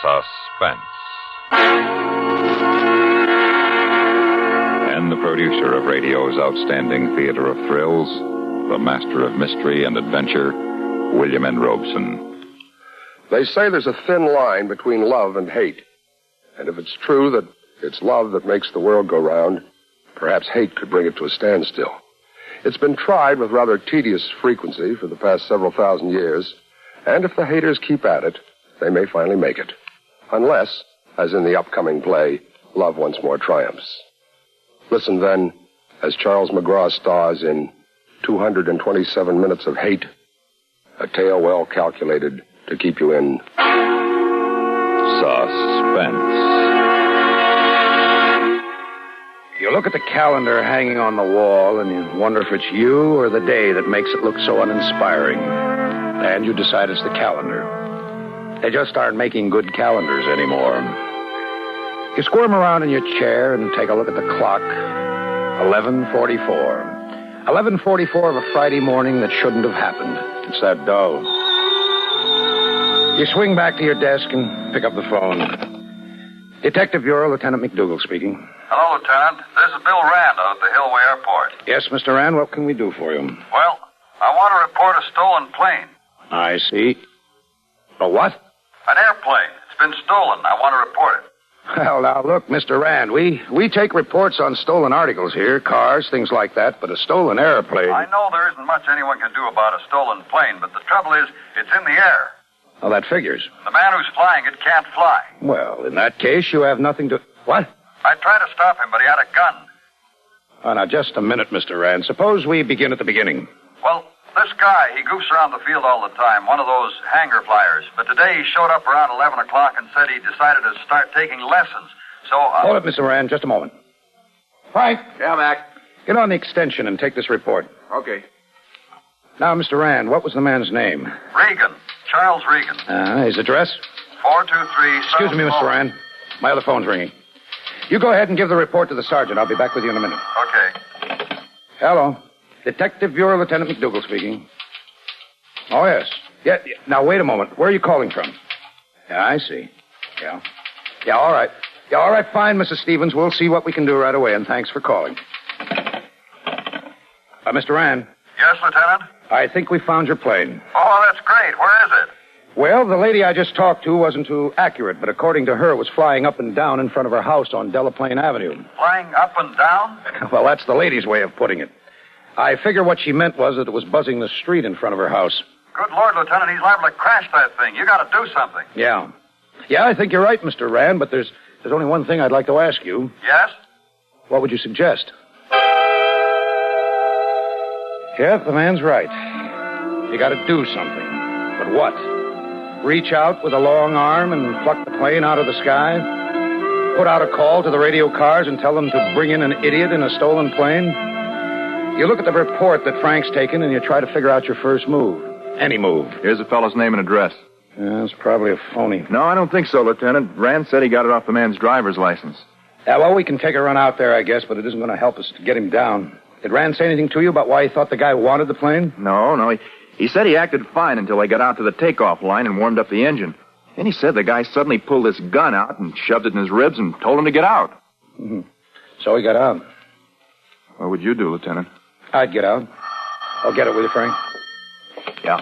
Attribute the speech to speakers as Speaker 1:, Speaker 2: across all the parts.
Speaker 1: Suspense. And the producer of radio's outstanding theater of thrills, the master of mystery and adventure, William N. Robeson.
Speaker 2: They say there's a thin line between love and hate. And if it's true that it's love that makes the world go round, perhaps hate could bring it to a standstill. It's been tried with rather tedious frequency for the past several thousand years, and if the haters keep at it, they may finally make it. Unless, as in the upcoming play, love once more triumphs. Listen then, as Charles McGraw stars in 227 Minutes of Hate, a tale well calculated to keep you in
Speaker 1: Suspense.
Speaker 3: You look at the calendar hanging on the wall, and you wonder if it's you or the day that makes it look so uninspiring. And you decide it's the calendar. They just aren't making good calendars anymore. You squirm around in your chair and take a look at the clock. 11:44. 11:44 of a Friday morning that shouldn't have happened. It's that dull. You swing back to your desk and pick up the phone. Detective Bureau, Lieutenant McDougal speaking.
Speaker 4: Hello, Lieutenant. This is Bill Rand out at the Hillway Airport.
Speaker 3: Yes, Mr. Rand, what can we do for you?
Speaker 4: Well, I want to report a stolen plane.
Speaker 3: I see. A what?
Speaker 4: An airplane. It's been stolen. I want to report it.
Speaker 3: Well, now, look, Mr. Rand, we take reports on stolen articles here, cars, things like that, but a stolen airplane...
Speaker 4: I know there isn't much anyone can do about a stolen plane, but the trouble is, it's in the air.
Speaker 3: Well, that figures.
Speaker 4: The man who's flying it can't fly.
Speaker 3: Well, in that case, you have nothing to... What?
Speaker 4: I tried to stop him, but he had a gun.
Speaker 3: Oh, now, just a minute, Mr. Rand. Suppose we begin at the beginning.
Speaker 4: Well, this guy, he goofs around the field all the time, one of those hangar flyers. But today he showed up around 11 o'clock and said he decided to start taking lessons. So,
Speaker 3: Hold it, Mr. Rand, just a moment. Frank.
Speaker 5: Yeah, Mac.
Speaker 3: Get on the extension and take this report.
Speaker 5: Okay.
Speaker 3: Now, Mr. Rand, what was the man's name?
Speaker 4: Regan. Charles Regan.
Speaker 3: His address?
Speaker 4: 423...
Speaker 3: Excuse me, Mr. Rand. My other phone's ringing. You go ahead and give the report to the sergeant. I'll be back with you in a minute.
Speaker 4: Okay.
Speaker 3: Hello. Detective Bureau, Lieutenant McDougal speaking. Oh, yes. Yeah, now, wait a moment. Where are you calling from? Yeah, I see. Yeah. Yeah, all right. Yeah, all right, fine, Mrs. Stevens. We'll see what we can do right away, and thanks for calling. Mr. Rand.
Speaker 4: Yes, Lieutenant?
Speaker 3: I think we found your plane.
Speaker 4: Oh, that's great. Where is it?
Speaker 3: Well, the lady I just talked to wasn't too accurate, but according to her, it was flying up and down in front of her house on Delaplane Avenue.
Speaker 4: Flying up and down?
Speaker 3: Well, that's the lady's way of putting it. I figure what she meant was that it was buzzing the street in front of her house.
Speaker 4: Good Lord, Lieutenant, he's liable to crash that thing. You got to do something.
Speaker 3: Yeah. Yeah, I think you're right, Mr. Rand, but there's only one thing I'd like to ask you.
Speaker 4: Yes?
Speaker 3: What would you suggest? Yeah, the man's right. You got to do something. But what? Reach out with a long arm and pluck the plane out of the sky? Put out a call to the radio cars and tell them to bring in an idiot in a stolen plane? You look at the report that Frank's taken and you try to figure out your first move. Any move.
Speaker 5: Here's the fellow's name and address.
Speaker 3: Yeah, it's probably a phony.
Speaker 5: No, I don't think so, Lieutenant. Rand said he got it off the man's driver's license.
Speaker 3: Yeah, well, we can take a run out there, I guess, but it isn't going to help us to get him down. Did Rand say anything to you about why he thought the guy wanted the plane?
Speaker 5: No. He said he acted fine until they got out to the takeoff line and warmed up the engine. Then he said the guy suddenly pulled this gun out and shoved it in his ribs and told him to get out.
Speaker 3: Mm-hmm. So he got out.
Speaker 5: What would you do, Lieutenant?
Speaker 3: I'd get out. I'll get it with you, Frank.
Speaker 5: Yeah.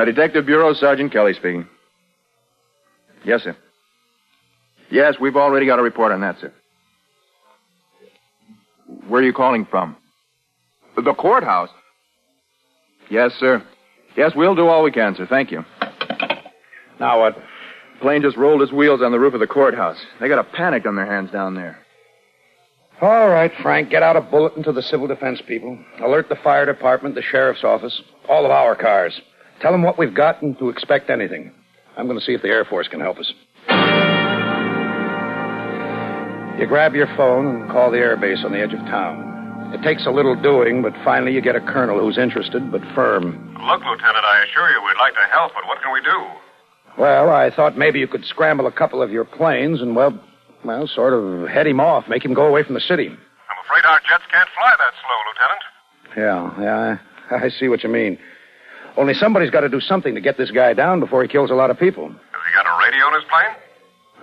Speaker 5: Detective Bureau, Sergeant Kelly speaking. Yes, sir. Yes, we've already got a report on that, sir. Where are you calling from? The courthouse? Yes, sir. Yes, we'll do all we can, sir. Thank you.
Speaker 3: Now what?
Speaker 5: Plane just rolled its wheels on the roof of the courthouse. They got a panic on their hands down there.
Speaker 3: All right, Frank, get out a bulletin to the civil defense people. Alert the fire department, the sheriff's office, all of our cars. Tell them what we've got and to expect anything. I'm going to see if the Air Force can help us. You grab your phone and call the air base on the edge of town. It takes a little doing, but finally you get a colonel who's interested but firm.
Speaker 4: Look, Lieutenant, I assure you we'd like to help, but what can we do?
Speaker 3: Well, I thought maybe you could scramble a couple of your planes and, well, sort of head him off, make him go away from the city.
Speaker 4: I'm afraid our jets can't fly that slow, Lieutenant.
Speaker 3: Yeah, I see what you mean. Only somebody's got to do something to get this guy down before he kills a lot of people.
Speaker 4: Has he got a radio in his plane?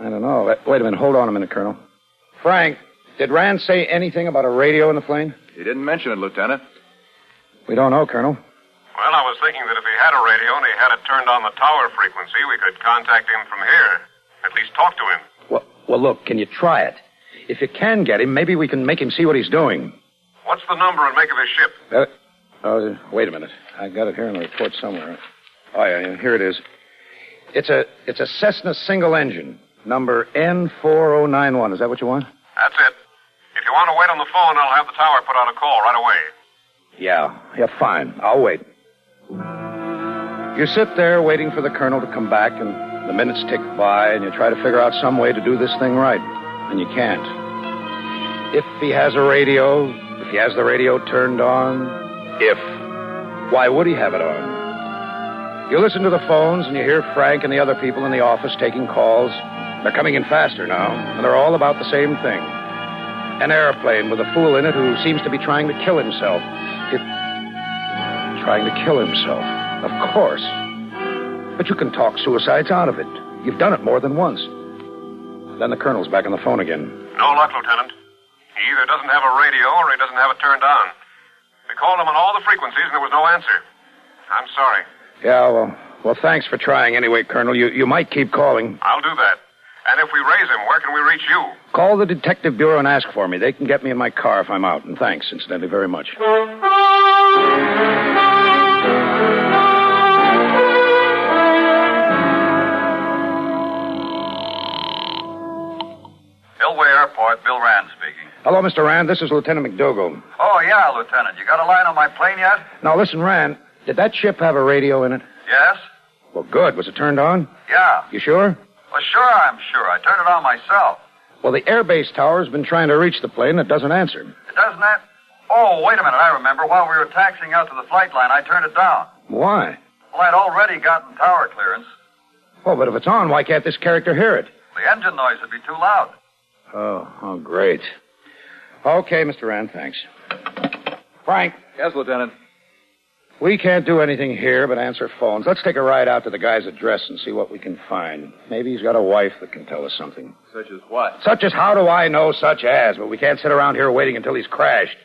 Speaker 3: I don't know. Wait a minute. Hold on a minute, Colonel. Frank, did Rand say anything about a radio in the plane?
Speaker 5: He didn't mention it, Lieutenant.
Speaker 3: We don't know, Colonel.
Speaker 6: Well, I was thinking that if he had a radio and he had it turned on the tower frequency, we could contact him from here. At least talk to him.
Speaker 3: Well, look, can you try it? If you can get him, maybe we can make him see what he's doing.
Speaker 6: What's the number and make of his ship?
Speaker 3: Wait a minute. I got it here in the report somewhere. Oh, yeah, here it is. It's a Cessna single engine, number N4091. Is that what you want?
Speaker 6: That's it. If you want to wait on the phone, I'll have the tower put out a call right away.
Speaker 3: Yeah, fine. I'll wait. You sit there waiting for the colonel to come back, and the minutes tick by, and you try to figure out some way to do this thing right, and you can't. If he has a radio, if he has the radio turned on, why would he have it on? You listen to the phones, and you hear Frank and the other people in the office taking calls. They're coming in faster now, and they're all about the same thing. An airplane with a fool in it who seems to be trying to kill himself. Trying to kill himself, of course. But you can talk suicides out of it. You've done it more than once. Then the colonel's back on the phone again.
Speaker 6: No luck, Lieutenant. He either doesn't have a radio or he doesn't have it turned on. We called him on all the frequencies and there was no answer. I'm sorry.
Speaker 3: Yeah, well, thanks for trying anyway, Colonel. You might keep calling.
Speaker 6: I'll do that. And if we raise him, where can we reach you?
Speaker 3: Call the Detective Bureau and ask for me. They can get me in my car if I'm out. And thanks, incidentally, very much.
Speaker 4: Hillway Airport, Bill Rand speaking.
Speaker 3: Hello, Mr. Rand. This is Lieutenant McDougal.
Speaker 4: Oh, yeah, Lieutenant. You got a line on my plane yet?
Speaker 3: Now, listen, Rand. Did that ship have a radio in it?
Speaker 4: Yes.
Speaker 3: Well, good. Was it turned on?
Speaker 4: Yeah.
Speaker 3: You sure?
Speaker 4: Well, sure, I'm sure. I turned it on myself.
Speaker 3: Well, the airbase tower's been trying to reach the plane. It doesn't answer.
Speaker 4: It doesn't that? Oh, wait a minute. I remember. While we were taxiing out to the flight line, I turned it down.
Speaker 3: Why?
Speaker 4: Well, I'd already gotten tower clearance.
Speaker 3: Oh, but if it's on, why can't this character hear it?
Speaker 4: The engine noise would be too loud.
Speaker 3: Oh, great. Okay, Mr. Rand, thanks. Frank.
Speaker 5: Yes, Lieutenant.
Speaker 3: We can't do anything here but answer phones. Let's take a ride out to the guy's address and see what we can find. Maybe he's got a wife that can tell us something.
Speaker 5: Such as what?
Speaker 3: Such as how do I know such as? But we can't sit around here waiting until he's crashed.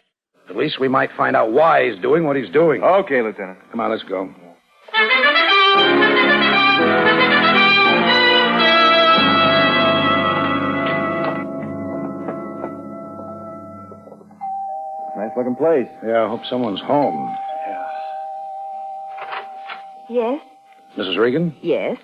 Speaker 3: At least we might find out why he's doing what he's doing.
Speaker 5: Okay, Lieutenant.
Speaker 3: Come on, let's go.
Speaker 5: Nice-looking place.
Speaker 3: Yeah, I hope someone's home.
Speaker 7: Yes?
Speaker 3: Mrs. Regan?
Speaker 7: Yes.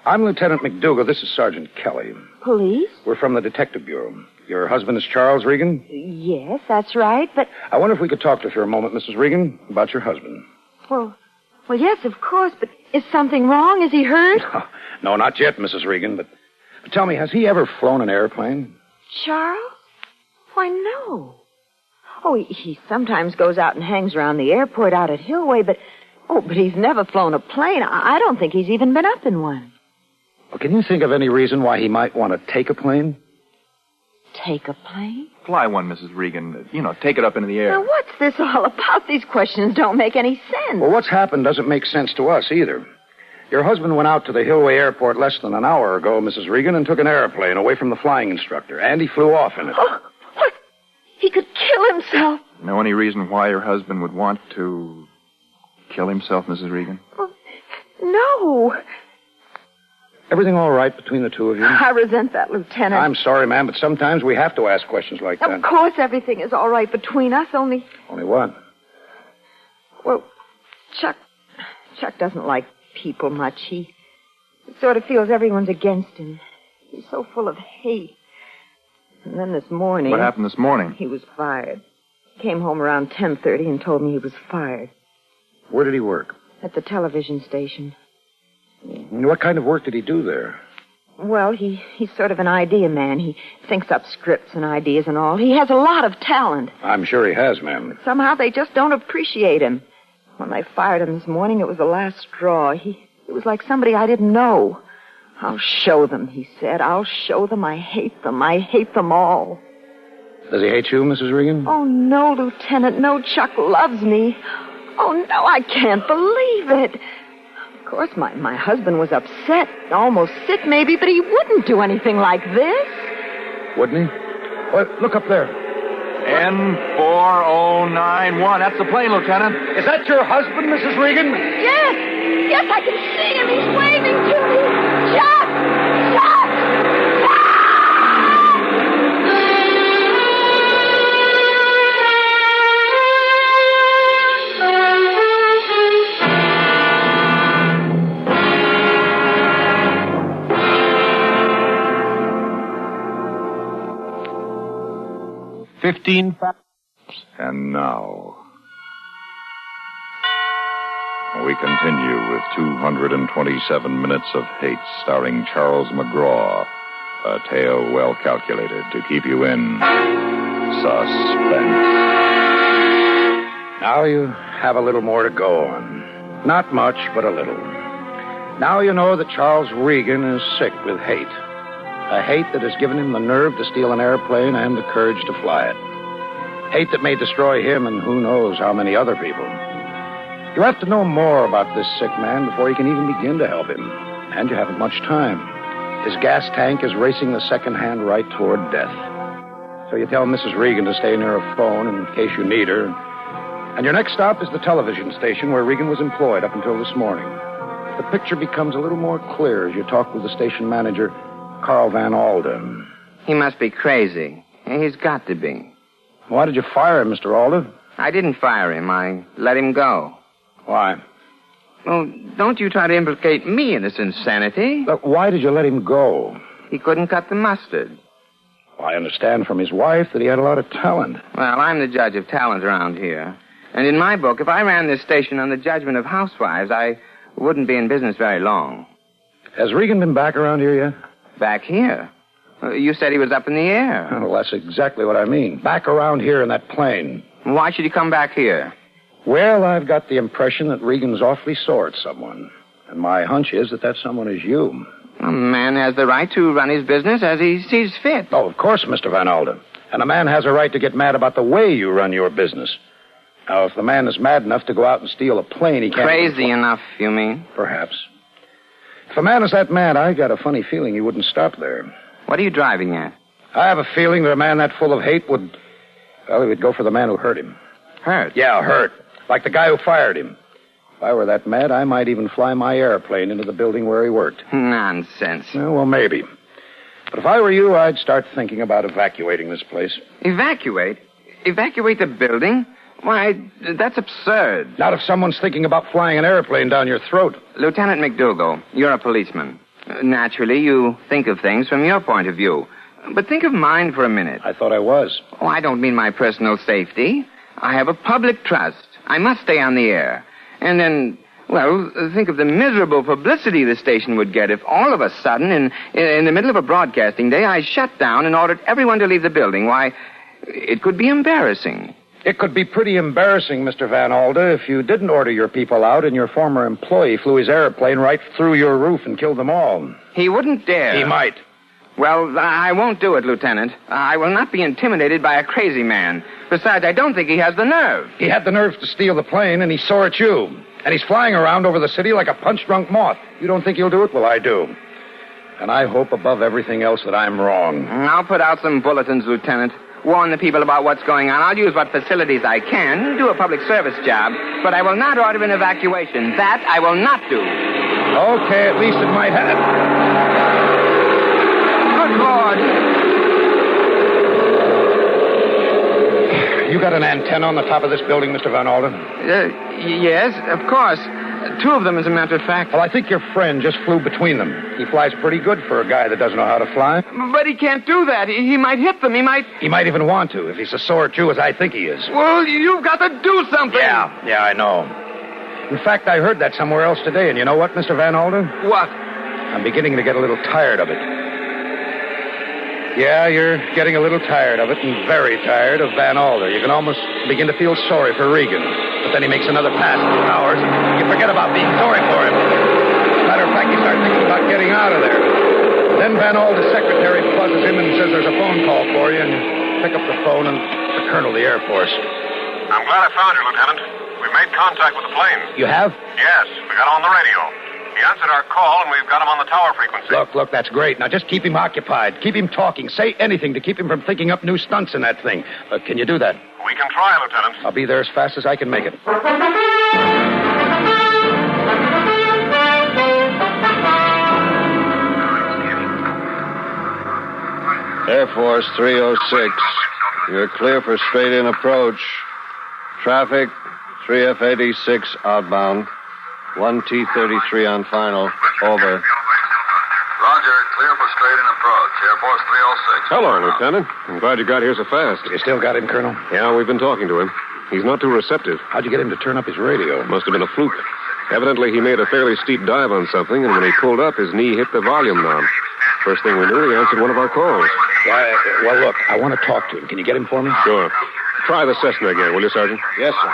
Speaker 3: I'm Lieutenant McDougal. This is Sergeant Kelly.
Speaker 7: Police?
Speaker 3: We're from the Detective Bureau. Your husband is Charles Regan?
Speaker 7: Yes, that's right, but...
Speaker 3: I wonder if we could talk to you for a moment, Mrs. Regan, about your husband.
Speaker 7: Well, yes, of course, but is something wrong? Is he hurt?
Speaker 3: No, not yet, Mrs. Regan, but tell me, has he ever flown an airplane?
Speaker 7: Charles? Why, no. Oh, he sometimes goes out and hangs around the airport out at Hillway, but he's never flown a plane. I don't think he's even been up in one.
Speaker 3: Well, can you think of any reason why he might want to take a plane?
Speaker 7: Take a plane?
Speaker 5: Fly one, Mrs. Regan. Take it up into the air.
Speaker 7: Now, what's this all about? These questions don't make any sense.
Speaker 3: Well, what's happened doesn't make sense to us either. Your husband went out to the Hillway Airport less than an hour ago, Mrs. Regan, and took an airplane away from the flying instructor, and he flew off in it.
Speaker 7: Oh, what? He could kill himself.
Speaker 5: Know any reason why your husband would want to kill himself, Mrs. Regan?
Speaker 7: Oh, no.
Speaker 3: Everything all right between the two of you?
Speaker 7: I resent that, Lieutenant.
Speaker 3: I'm sorry, ma'am, but sometimes we have to ask questions like that.
Speaker 7: Of course everything is all right between us, only...
Speaker 3: Only what?
Speaker 7: Well, Chuck doesn't like people much. He sort of feels everyone's against him. He's so full of hate. And then this morning...
Speaker 5: What happened this morning?
Speaker 7: He was fired. Came home around 10:30 and told me he was fired.
Speaker 3: Where did he work?
Speaker 7: At the television station.
Speaker 3: What kind of work did he do there?
Speaker 7: Well, he's sort of an idea man. He thinks up scripts and ideas and all. He has a lot of talent.
Speaker 3: I'm sure he has, ma'am.
Speaker 7: Somehow they just don't appreciate him. When they fired him this morning, it was the last straw. It was like somebody I didn't know. I'll show them, he said. I'll show them I hate them. I hate them all.
Speaker 3: Does he hate you, Mrs. Regan?
Speaker 7: Oh, no, Lieutenant. No, Chuck loves me. Oh, no, I can't believe it. Of course, my husband was upset, almost sick maybe, but he wouldn't do anything like this.
Speaker 3: Wouldn't he? Well, look up there.
Speaker 5: N4091. That's the plane, Lieutenant.
Speaker 3: Is that your husband, Mrs. Regan?
Speaker 7: Yes, I can see him. He's waving to me. Chuck! Chuck! Chuck!
Speaker 8: 15 facts.
Speaker 1: And now, we continue with 227 minutes of hate, starring Charles McGraw. A tale well calculated to keep you in suspense.
Speaker 3: Now you have a little more to go on. Not much, but a little. Now you know that Charles Regan is sick with hate. A hate that has given him the nerve to steal an airplane and the courage to fly it. Hate that may destroy him and who knows how many other people. You have to know more about this sick man before you can even begin to help him. And you haven't much time. His gas tank is racing the second hand right toward death. So you tell Mrs. Regan to stay near a phone in case you need her. And your next stop is the television station where Regan was employed up until this morning. The picture becomes a little more clear as you talk with the station manager, Carl Van Alden.
Speaker 9: He must be crazy. He's got to be.
Speaker 3: Why did you fire him, Mr. Alden?
Speaker 9: I didn't fire him. I let him go.
Speaker 3: Why?
Speaker 9: Well, don't you try to implicate me in this insanity.
Speaker 3: But why did you let him go?
Speaker 9: He couldn't cut the mustard.
Speaker 3: Well, I understand from his wife that he had a lot of talent.
Speaker 9: Well, I'm the judge of talent around here. And in my book, if I ran this station on the judgment of housewives, I wouldn't be in business very long.
Speaker 3: Has Regan been back around here yet?
Speaker 9: Back here? You said he was up in the air.
Speaker 3: Well, that's exactly what I mean. Back around here in that plane.
Speaker 9: Why should he come back here?
Speaker 3: Well, I've got the impression that Regan's awfully sore at someone. And my hunch is that someone is you.
Speaker 9: A man has the right to run his business as he sees fit.
Speaker 3: Oh, of course, Mr. Van Alden. And a man has a right to get mad about the way you run your business. Now, if the man is mad enough to go out and steal a plane, he can't...
Speaker 9: Crazy enough, you mean?
Speaker 3: Perhaps. If a man is that mad, I got a funny feeling he wouldn't stop there.
Speaker 9: What are you driving at?
Speaker 3: I have a feeling that a man that full of hate would... Well, he would go for the man who hurt him.
Speaker 9: Hurt?
Speaker 3: Yeah, hurt. Like the guy who fired him. If I were that mad, I might even fly my airplane into the building where he worked.
Speaker 9: Nonsense.
Speaker 3: Well, maybe. But if I were you, I'd start thinking about evacuating this place.
Speaker 9: Evacuate? Evacuate the building? Why, that's absurd.
Speaker 3: Not if someone's thinking about flying an airplane down your throat.
Speaker 9: Lieutenant McDougal, you're a policeman. Naturally, you think of things from your point of view. But think of mine for a minute.
Speaker 3: I thought I was.
Speaker 9: Oh, I don't mean my personal safety. I have a public trust. I must stay on the air. And then, well, think of the miserable publicity the station would get if all of a sudden, in the middle of a broadcasting day, I shut down and ordered everyone to leave the building. Why, it could be embarrassing.
Speaker 3: It could be pretty embarrassing, Mr. Van Alden, if you didn't order your people out and your former employee flew his airplane right through your roof and killed them all.
Speaker 9: He wouldn't dare.
Speaker 3: He might.
Speaker 9: Well, I won't do it, Lieutenant. I will not be intimidated by a crazy man. Besides, I don't think he has the nerve.
Speaker 3: He had the nerve to steal the plane, and he's sore at you. And he's flying around over the city like a punch-drunk moth. You don't think he'll do it? Well, I do. And I hope above everything else that I'm wrong.
Speaker 9: I'll put out some bulletins, Lieutenant. Warn the people about what's going on. I'll use what facilities I can, do a public service job, but I will not order an evacuation. That I will not do.
Speaker 3: Okay, at least it might have.
Speaker 9: Good Lord.
Speaker 3: You got an antenna on the top of this building, Mr. Van Alden?
Speaker 9: Yes, of course. Two of them, as a matter of fact.
Speaker 3: Well, I think your friend just flew between them. He flies pretty good for a guy that doesn't know how to fly.
Speaker 9: But he can't do that. He might hit them. He might
Speaker 3: even want to, if he's as sore at you as I think he is.
Speaker 9: Well, you've got to do something.
Speaker 3: Yeah, I know. In fact, I heard that somewhere else today, and you know what, Mr. Van Alden?
Speaker 9: What?
Speaker 3: I'm beginning to get a little tired of it. Yeah, you're getting a little tired of it, and very tired of Van Alden. You can almost begin to feel sorry for Regan. But then he makes another pass in 2 hours, and you forget about being sorry for him. Matter of fact, you start thinking about getting out of there. Then Van Alden's secretary buzzes him and says there's a phone call for you, and you pick up the phone, and the colonel of the Air Force.
Speaker 6: I'm glad I found you, Lieutenant. We've made contact with the plane.
Speaker 3: You have?
Speaker 6: Yes, we got on the radio. He answered our call, and we've got him on the tower frequency.
Speaker 3: Look, that's great. Now just keep him occupied. Keep him talking. Say anything to keep him from thinking up new stunts in that thing. Can you do that?
Speaker 6: We can try, Lieutenant.
Speaker 3: I'll be there as fast as I can make it.
Speaker 8: Air Force 306. You're clear for straight-in approach. Traffic, 3F86 outbound. 1T33 on final. Over.
Speaker 4: Roger, clear for straight-in approach. Air Force 306.
Speaker 6: Hello, Lieutenant. I'm glad you got here so fast.
Speaker 3: You still got him, Colonel?
Speaker 6: Yeah, we've been talking to him. He's not too receptive.
Speaker 3: How'd you get him to turn up his radio?
Speaker 6: Must have been a fluke. Evidently, he made a fairly steep dive on something, and when he pulled up, his knee hit the volume knob. First thing we knew, he answered one of our calls.
Speaker 3: Well, look, I want to talk to him. Can you get him for me?
Speaker 6: Sure. Try the Cessna again, will you, Sergeant?
Speaker 3: Yes, sir.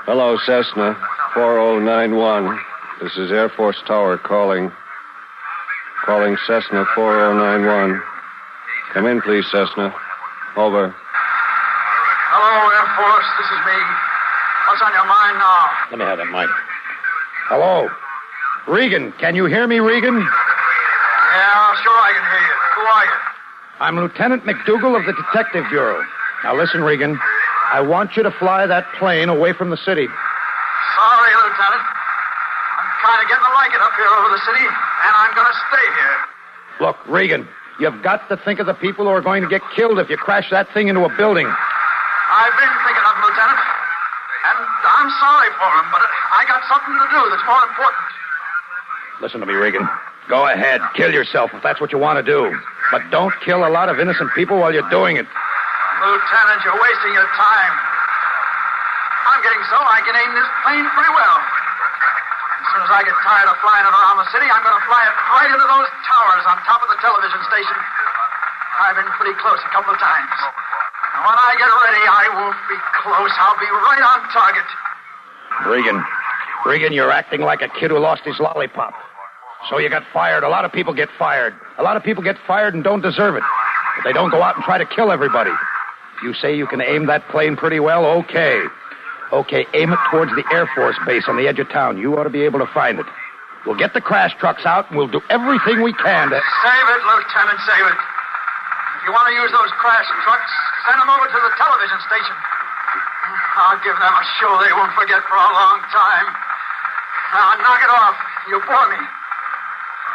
Speaker 8: Hello, Cessna 4091. This is Air Force Tower calling. Calling Cessna 4091. Come in, please, Cessna. Over.
Speaker 4: Hello, Air Force. This is me. What's on your mind now?
Speaker 3: Let me have that mic. Hello. Regan, can you hear me, Regan?
Speaker 4: Yeah, sure I can hear you. Who are you?
Speaker 3: I'm Lieutenant McDougal of the Detective Bureau. Now listen, Regan. I want you to fly that plane away from the city.
Speaker 4: Sorry, Lieutenant. I'm kind of getting to like it up here over the city, and I'm going to stay here.
Speaker 3: Look, Regan, you've got to think of the people who are going to get killed if you crash that thing into a building.
Speaker 4: I've been thinking of them, Lieutenant. And I'm sorry for them, but I got something to do that's more important.
Speaker 3: Listen to me, Regan. Go ahead. Kill yourself if that's what you want to do. But don't kill a lot of innocent people while you're doing it.
Speaker 4: Lieutenant, you're wasting your time. I'm getting so I can aim this plane pretty well. As soon as I get tired of flying it around the city, I'm going to fly it right into those towers on top of the television station. I've been pretty close a couple of times. And when I get ready, I won't be close. I'll be right on target.
Speaker 3: Regan, you're acting like a kid who lost his lollipop. So you got fired. A lot of people get fired. A lot of people get fired and don't deserve it. But they don't go out and try to kill everybody. If you say you can aim that plane pretty well, okay. Okay, aim it towards the Air Force base on the edge of town. You ought to be able to find it. We'll get the crash trucks out, and we'll do everything we can to...
Speaker 4: Save it, Lieutenant, save it. If you want to use those crash trucks, send them over to the television station. I'll give them a show they won't forget for a long time. Now, knock it off. You bore me.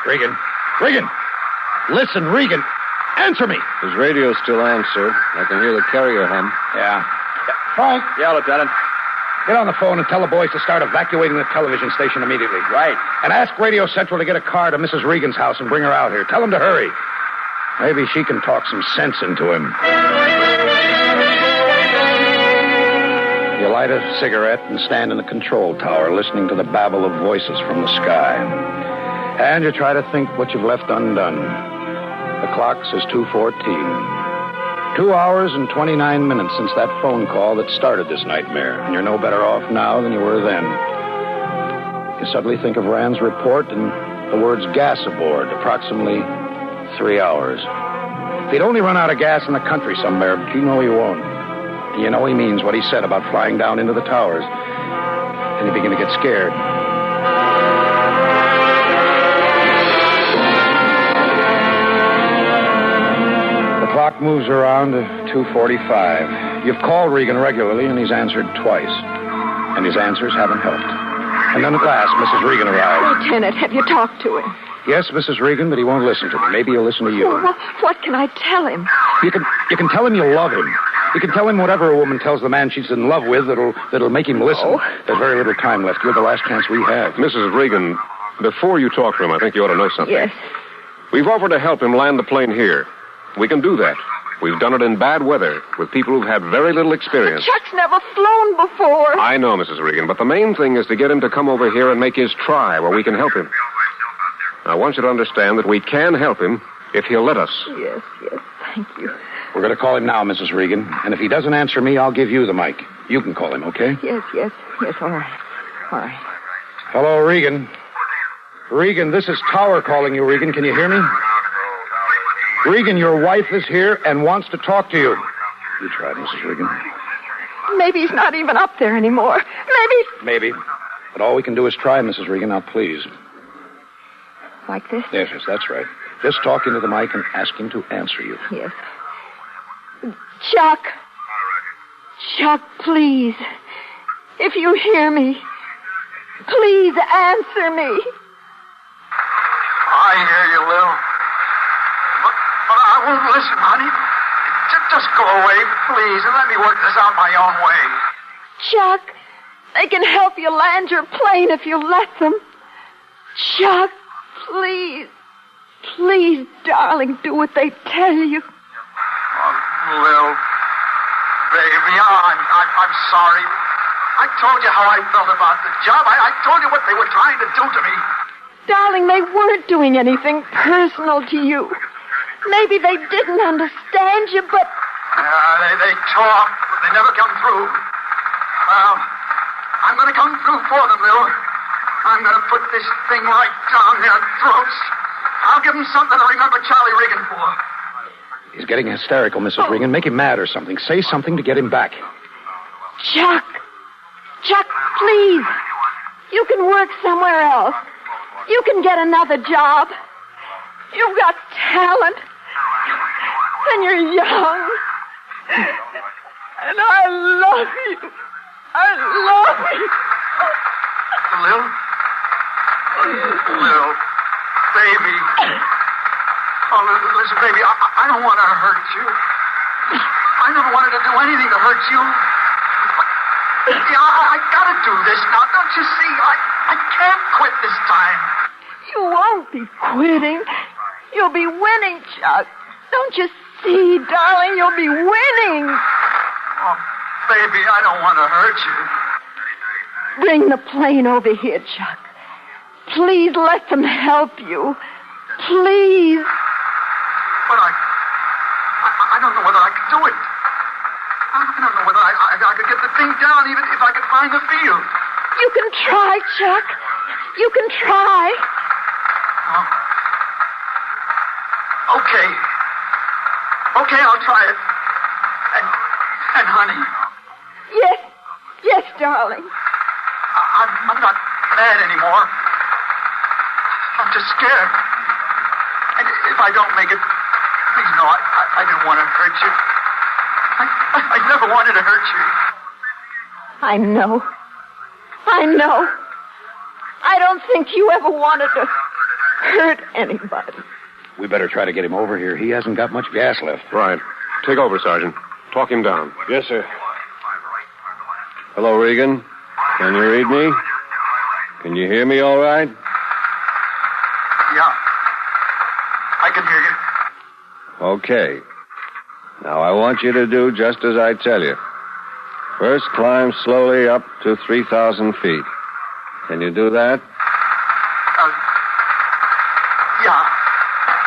Speaker 3: Regan! Listen, Regan! Answer me!
Speaker 8: His radio's still on, sir. I can hear the carrier hum.
Speaker 3: Yeah. Frank?
Speaker 5: Yeah, Lieutenant.
Speaker 3: Get on the phone and tell the boys to start evacuating the television station immediately.
Speaker 5: Right.
Speaker 3: And ask Radio Central to get a car to Mrs. Regan's house and bring her out here. Tell them to hurry. Maybe she can talk some sense into him. You light a cigarette and stand in the control tower listening to the babble of voices from the sky. And you try to think what you've left undone. The clock says 2:14. 2 hours and 29 minutes since that phone call that started this nightmare. And you're no better off now than you were then. You suddenly think of Rand's report and the words gas aboard, approximately 3 hours. If he'd only run out of gas in the country somewhere, but you know he won't. You know he means what he said about flying down into the towers. And you begin to get scared. The clock moves around to 2:45. You've called Regan regularly, and he's answered twice. And his answers haven't helped. And then at last, Mrs. Regan arrives.
Speaker 7: Lieutenant, have you talked to him?
Speaker 3: Yes, Mrs. Regan, but he won't listen to me. Maybe he'll listen to you.
Speaker 7: Well, what can I tell him?
Speaker 3: You can tell him you love him. You can tell him whatever a woman tells the man she's in love with that'll make him listen.
Speaker 7: Oh.
Speaker 3: There's very little time left. You're the last chance we have.
Speaker 6: Mrs. Regan, before you talk to him, I think you ought to know something.
Speaker 7: Yes.
Speaker 6: We've offered to help him land the plane here. We can do that. We've done it in bad weather with people who've had very little experience.
Speaker 7: Chuck's never flown before.
Speaker 6: I know, Mrs. Regan, but the main thing is to get him to come over here and make his try where we can help him. I want you to understand that we can help him if he'll let us.
Speaker 7: Yes, thank you.
Speaker 3: We're going to call him now, Mrs. Regan. And if he doesn't answer me, I'll give you the mic. You can call him, okay?
Speaker 7: Yes, all right.
Speaker 3: Hello, Regan. Regan, this is Tower calling you, Regan. Can you hear me? Regan, your wife is here and wants to talk to you. You tried, Mrs. Regan.
Speaker 7: Maybe he's not even up there anymore.
Speaker 3: Maybe. But all we can do is try, Mrs. Regan. Now, please.
Speaker 7: Like this?
Speaker 3: Yes, that's right. Just talk into the mic and ask him to answer you.
Speaker 7: Yes. Chuck. Chuck, please. If you hear me, please answer me.
Speaker 4: I hear you, Lil. But I won't listen, honey. Just go away, please, and let me work this out my own way.
Speaker 7: Chuck, they can help you land your plane if you let them. Chuck, please. Please, darling, do what they tell you.
Speaker 4: Oh, Lil, baby, I'm sorry. I told you how I felt about the job. I told you what they were trying to do to me.
Speaker 7: Darling, they weren't doing anything personal to you. Maybe they didn't understand you, but...
Speaker 4: They talk, but they never come through. Well, I'm going to come through for them, Lil. I'm going to put this thing right down their throats. I'll give them something to remember Charlie Regan for.
Speaker 3: He's getting hysterical, Mrs. Regan. Make him mad or something. Say something to get him back.
Speaker 7: Chuck! Chuck, please. You can work somewhere else. You can get another job. You've got talent. And you're young. And I love you. I love you.
Speaker 4: Lil? Lil, baby. Oh, listen, baby, I don't want to hurt you. I never wanted to do anything to hurt you. Yeah, I gotta do this now. Don't you see? I can't quit this time.
Speaker 7: You won't be quitting. You'll be winning, Chuck. Don't you see, darling? You'll be winning.
Speaker 4: Oh, baby, I don't want to hurt you.
Speaker 7: Bring the plane over here, Chuck. Please let them help you. Please.
Speaker 4: But I don't know whether I could do it. I don't know whether I could get the thing down, even if I could find the field.
Speaker 7: You can try, Chuck. You can try.
Speaker 4: Oh. Okay. Okay, I'll try it. And honey.
Speaker 7: Yes, darling.
Speaker 4: I'm not mad anymore. I'm just scared. And if I don't make it, please know I didn't want to hurt you. I never wanted to hurt you.
Speaker 7: I know. I don't think you ever wanted to hurt anybody.
Speaker 3: We better try to get him over here. He hasn't got much gas left.
Speaker 2: Right. Take over, Sergeant. Talk him down.
Speaker 8: Yes, sir. Hello, Regan. Can you read me? Can you hear me all right?
Speaker 4: Yeah. I can hear you.
Speaker 8: Okay. Now, I want you to do just as I tell you. First, climb slowly up to 3,000 feet. Can you do that?
Speaker 4: Yeah.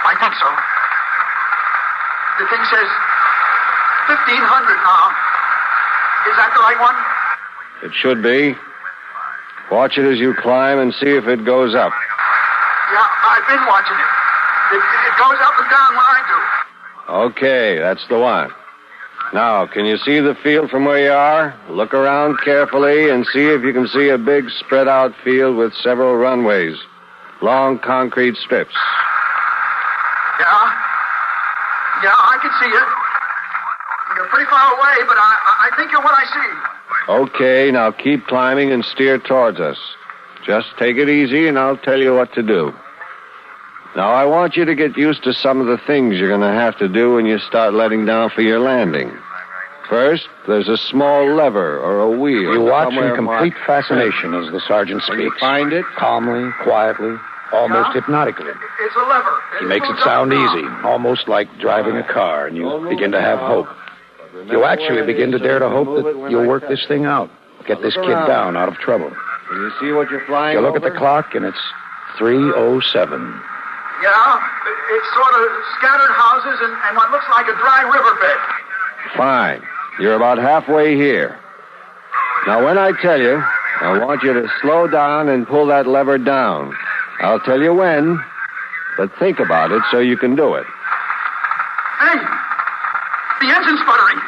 Speaker 4: I think so. The thing says 1,500 now. Is that the right one?
Speaker 8: It should be. Watch it as you climb and see if it goes up.
Speaker 4: Yeah, I've been watching it. It goes up and down when I do.
Speaker 8: Okay, that's the one. Now, can you see the field from where you are? Look around carefully and see if you can see a big spread-out field with several runways. Long concrete strips.
Speaker 4: Yeah, I can see it. You're pretty far away, but I think you're what I see.
Speaker 8: Okay, now keep climbing and steer towards us. Just take it easy and I'll tell you what to do. Now, I want you to get used to some of the things you're going to have to do when you start letting down for your landing. First, there's a small lever or a wheel.
Speaker 3: You watch in complete fascination as the sergeant speaks.
Speaker 8: When you find it?
Speaker 3: Calmly, quietly, almost hypnotically.
Speaker 4: It's a lever.
Speaker 3: He makes it sound easy, almost like driving a car, and you begin to have hope. You actually begin to dare to hope that you'll work this thing out. Get this kid down out of trouble.
Speaker 8: Can you see what you're flying
Speaker 3: You look
Speaker 8: over?
Speaker 3: at the clock, and it's 3:07.
Speaker 4: Yeah, it's sort of scattered houses and what looks like a dry riverbed.
Speaker 8: Fine. You're about halfway here. Now, when I tell you, I want you to slow down and pull that lever down. I'll tell you when, but think about it so you can do it.
Speaker 4: Hey, the engine's sputtering.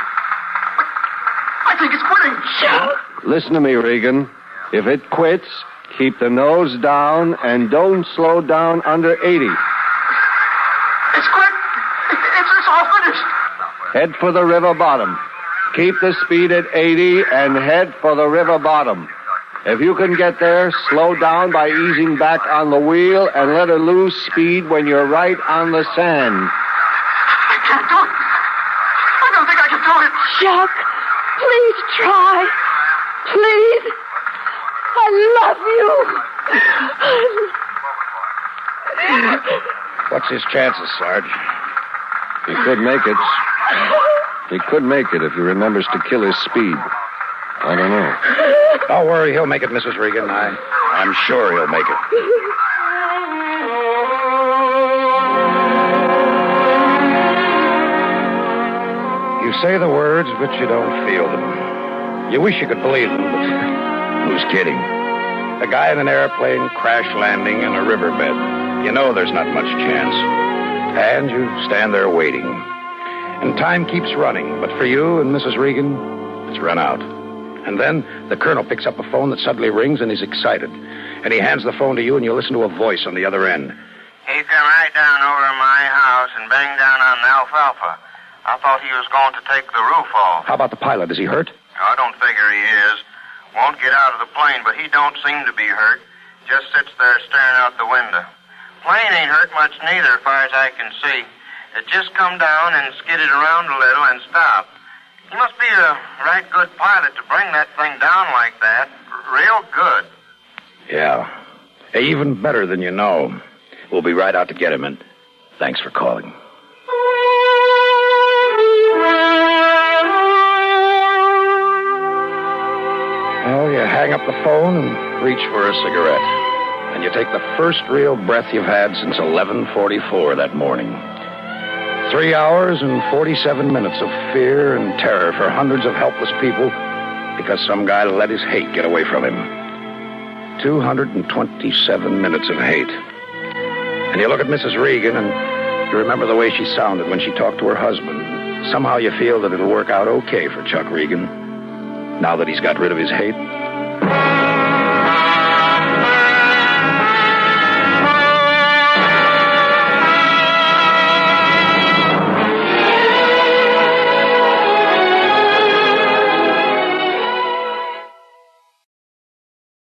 Speaker 4: I think it's quitting.
Speaker 8: Listen to me, Regan. If it quits, keep the nose down and don't slow down under 80.
Speaker 4: It's quit. It's all finished.
Speaker 8: Head for the river bottom. Keep the speed at 80 and head for the river bottom. If you can get there, slow down by easing back on the wheel and let her lose speed when you're right on the sand.
Speaker 4: I can't do it. I don't think I can do it.
Speaker 7: Chuck, please try. Please. I love you.
Speaker 3: What's his chances, Sarge?
Speaker 8: He could make it. He could make it if he remembers to kill his speed. I don't know.
Speaker 3: Don't worry, he'll make it, Mrs. Regan. I'm sure he'll make it. You say the words, but you don't feel them. You wish you could believe them, but who's kidding? A guy in an airplane crash landing in a riverbed. You know there's not much chance. And you stand there waiting. And time keeps running, but for you and Mrs. Regan, it's run out. And then the colonel picks up a phone that suddenly rings, and he's excited. And he hands the phone to you, and you listen to a voice on the other end.
Speaker 10: He come right down over to my house and banged down on the alfalfa. I thought he was going to take the roof off.
Speaker 3: How about the pilot? Is he hurt?
Speaker 10: I don't figure he is. Won't get out of the plane, but he don't seem to be hurt. Just sits there staring out the window. Plane ain't hurt much neither, as far as I can see. It just come down and skidded around a little and stopped. He must be a right good pilot to bring that thing down like that. Real good.
Speaker 3: Yeah. Even better than you know. We'll be right out to get him, and thanks for calling. Well, you hang up the phone and reach for a cigarette. And you take the first real breath you've had since 11:44 that morning. 3 hours and 47 minutes of fear and terror for hundreds of helpless people because some guy let his hate get away from him. 227 minutes of hate. And you look at Mrs. Regan and you remember the way she sounded when she talked to her husband. Somehow you feel that it'll work out okay for Chuck Regan now that he's got rid of his hate.